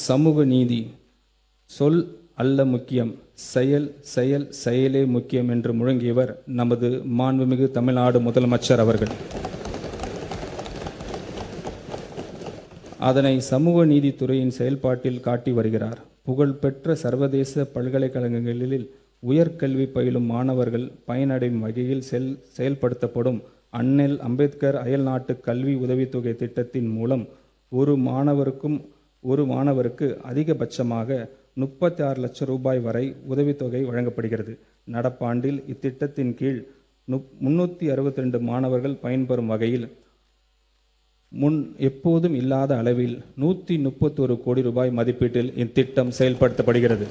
சமூக நீதி சொல் அல்ல முக்கியம், செயல் செயல் செயலே முக்கியம் என்று முழங்கியவர் நமது மாண்புமிகு தமிழ்நாடு முதலமைச்சர் அவர்கள். அதனை சமூக நீதித்துறையின் செயல்பாட்டில் காட்டி வருகிறார். புகழ்பெற்ற சர்வதேச பல்கலைக்கழகங்களில் உயர்கல்வி பயிலும் மாணவர்கள் பயனடையும் வகையில் செயல்படுத்தப்படும் அண்ணல் அம்பேத்கர் அயல்நாட்டு கல்வி உதவித்தொகை திட்டத்தின் மூலம் ஒரு மாணவருக்கு அதிகபட்சமாக 36 லட்சம் ரூபாய் வரை உதவித்தொகை வழங்கப்படுகிறது. நடப்பாண்டில் இத்திட்டத்தின் கீழ் 362 மாணவர்கள் பயன்பெறும் வகையில் முன் எப்போதும் இல்லாத அளவில் 131 கோடி ரூபாய் மதிப்பீட்டில் இத்திட்டம் செயல்படுத்தப்படுகிறது.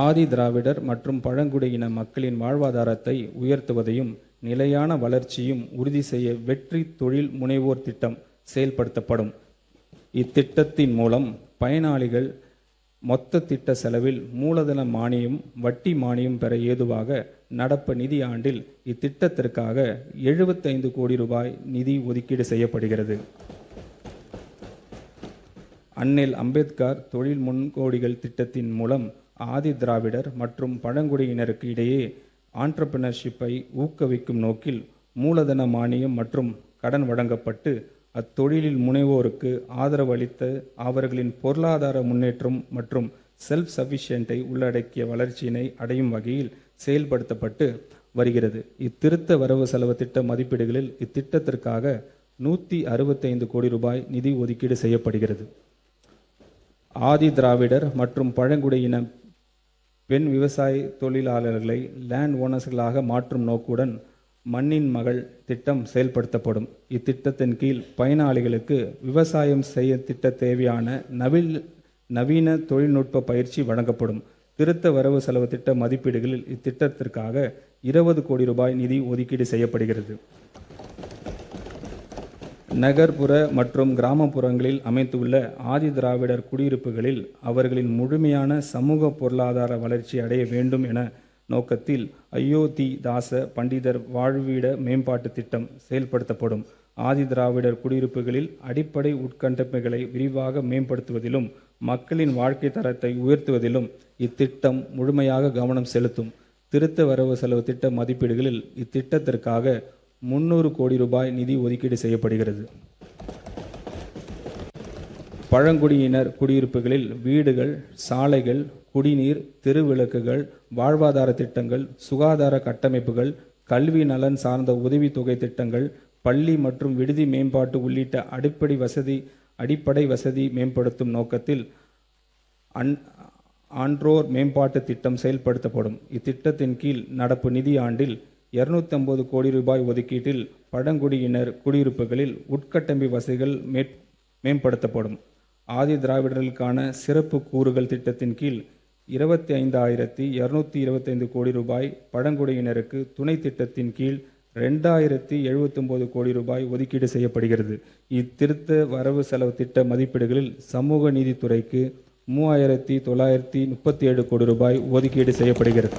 ஆதி திராவிடர் மற்றும் பழங்குடியின மக்களின் வாழ்வாதாரத்தை உயர்த்துவதையும் நிலையான வளர்ச்சியும் உறுதி செய்ய வெற்றி தொழில் முனைவோர் திட்டம் செயல்படுத்தப்படும். இத்திட்டத்தின் மூலம் பயனாளிகள் மொத்த திட்ட செலவில் மூலதன மானியம், வட்டி மானியம் பெற ஏதுவாக நடப்பு நிதி ஆண்டில் இத்திட்டத்திற்காக 75 கோடி ரூபாய் நிதி ஒதுக்கீடு செய்யப்படுகிறது. அண்ணல் அம்பேத்கர் தொழில் முன்கோடிகள் திட்டத்தின் மூலம் ஆதி திராவிடர் மற்றும் பழங்குடியினருக்கு இடையே ஆண்டர்பிரினர்ஷிப்பை ஊக்குவிக்கும் நோக்கில் மூலதன மானியம் மற்றும் கடன் வழங்கப்பட்டு அத்தொழிலில் முனைவோருக்கு ஆதரவு அளித்து அவர்களின் பொருளாதார முன்னேற்றம் மற்றும் செல்ஃப் சஃபிஷியன்ட்டை உள்ளடக்கிய வளர்ச்சியினை அடையும் வகையில் செயல்படுத்தப்பட்டு வருகிறது. இத்திருத்த வரவு செலவு திட்ட மதிப்பீடுகளில் இத்திட்டத்திற்காக 165 கோடி ரூபாய் நிதி ஒதுக்கீடு செய்யப்படுகிறது. ஆதி திராவிடர் மற்றும் பழங்குடியின பெண் விவசாய தொழிலாளர்களை லேண்ட் ஓனர்ஸ்களாக மாற்றும் நோக்குடன் மண்ணின் மகள் திட்டம் செயல்படுத்தப்படும். இத்திட்டத்தின் கீழ் பயனாளிகளுக்கு விவசாயம் செய்ய திட்ட தேவையான நவீன தொழில்நுட்ப பயிற்சி வழங்கப்படும். திருத்த வரவு செலவு திட்ட மதிப்பீடுகளில் இத்திட்டத்திற்காக 20 கோடி ரூபாய் நிதி ஒதுக்கீடு செய்யப்படுகிறது. நகர்ப்புற மற்றும் கிராமப்புறங்களில் அமைந்துள்ள ஆதி திராவிடர் குடியிருப்புகளில் அவர்களின் முழுமையான சமூக பொருளாதார வளர்ச்சி அடைய வேண்டும் என நோக்கத்தில் அயோத்தி தாச பண்டிதர் வாழ்விட மேம்பாட்டு திட்டம் செயல்படுத்தப்படும். ஆதி திராவிடர் குடியிருப்புகளில் அடிப்படை உட்கட்டமைப்புகளை விரிவாக மேம்படுத்துவதிலும் மக்களின் வாழ்க்கை தரத்தை உயர்த்துவதிலும் இத்திட்டம் முழுமையாக கவனம் செலுத்தும். திருத்த வரவு செலவு திட்ட மதிப்பீடுகளில் இத்திட்டத்திற்காக 300 கோடி ரூபாய் நிதி ஒதுக்கீடு செய்யப்படுகிறது. பழங்குடியினர் குடியிருப்புகளில் வீடுகள், சாலைகள், குடிநீர், தெருவிளக்குகள், வாழ்வாதார திட்டங்கள், சுகாதார கட்டமைப்புகள், கல்வி நலன் சார்ந்த உதவித்தொகை திட்டங்கள், பள்ளி மற்றும் விடுதி மேம்பாட்டு உள்ளிட்ட அடிப்படை வசதி மேம்படுத்தும் நோக்கத்தில் ஆன்றோர் மேம்பாட்டு திட்டம் செயல்படுத்தப்படும். இத்திட்டத்தின் கீழ் நடப்பு நிதி ஆண்டில் 250 கோடி ரூபாய் ஒதுக்கீட்டில் பழங்குடியினர் குடியிருப்புகளில் உட்கட்டமைப்பு வசதிகள் மேம்படுத்தப்படும். ஆதி திராவிடர்களுக்கான சிறப்பு கூறுகள் திட்டத்தின் கீழ் 25,225 கோடி ரூபாய், பழங்குடியினருக்கு துணை திட்டத்தின் கீழ் 2,079 கோடி ரூபாய் ஒதுக்கீடு செய்யப்படுகிறது. இத்திருத்த வரவு செலவு திட்ட மதிப்பீடுகளில் சமூக நீதித்துறைக்கு 3,937 கோடி ரூபாய் ஒதுக்கீடு செய்யப்படுகிறது.